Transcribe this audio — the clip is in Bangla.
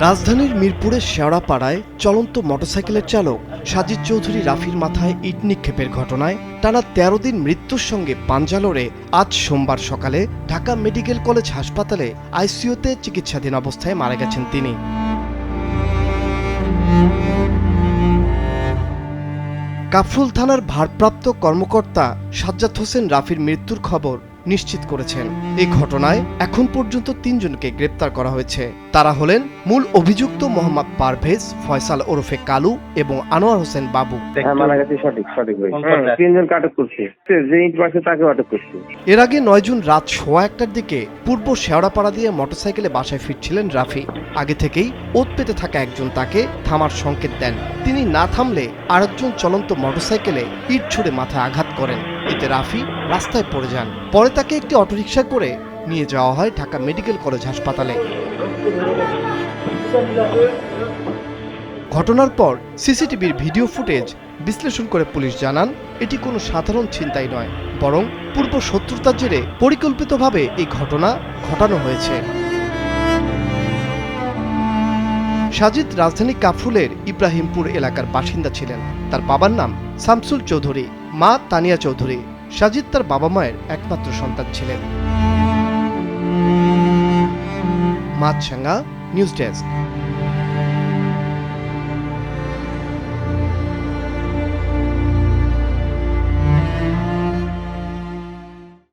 রাজধানীর মিরপুরের শেওড়াপাড়ায় চলন্ত মোটরসাইকেলের চালক সাজিদ চৌধুরী রাফির মাথায় ইট নিক্ষেপের ঘটনায় টানা ১৩ দিন মৃত্যুর সঙ্গে পাঞ্জা লড়ে আজ সোমবার সকালে ঢাকা মেডিকেল কলেজ হাসপাতালে আইসিইউতে চিকিৎসাধীন অবস্থায় মারা গেছেন তিনি। কাফরুল থানার ভারপ্রাপ্ত কর্মকর্তা সাজ্জাদ হোসেন রাফির মৃত্যুর খবর নিশ্চিত করেছেন। এই ঘটনায় এখন পর্যন্ত ৩ জনকে গ্রেপ্তার করা হয়েছে। তারা হলেন মূল অভিযুক্ত মোহাম্মদ পারভেজ, ফয়সাল ওরফে কালু এবং আনোয়ার হোসেন বাবু। এর আগে ৯ জুন রাত ১:১টার দিকে পূর্ব শেওড়াপাড়া দিয়ে মোটরসাইকেলে বাসায় ফিরছিলেন রাফি। আগে থেকেই ওত পেতে থাকা একজন তাকে থামার সংকেত দেন। তিনি না থামলে আরেকজন চলন্ত মোটরসাইকেলে ইট ছুড়ে মাথায় আঘাত করেন। এতে রাফি রাস্তায় পড়ে যান। পরে তাকে একটি অটোরিকশা করে নিয়ে যাওয়া হয় ঢাকা মেডিকেল কলেজ হাসপাতালে। ঘটনার পর সিসিটিভির ভিডিও ফুটেজ বিশ্লেষণ করে পুলিশ জানান, এটি কোনো সাধারণ ছিনতাই নয়, বরং পূর্ব শত্রুতার জেরে পরিকল্পিতভাবে এই ঘটনা ঘটানো হয়েছে। সাজিদ রাজধানী কাফরুলের ইব্রাহিমপুর এলাকার বাসিন্দা ছিলেন। তার বাবার নাম শামসুল চৌধুরী, মা তানিয়া চৌধুরী। সাজিদ তার বাবা মায়ের একমাত্র সন্তান ছিলেন। মাছরাঙা নিউজ ডেস্ক।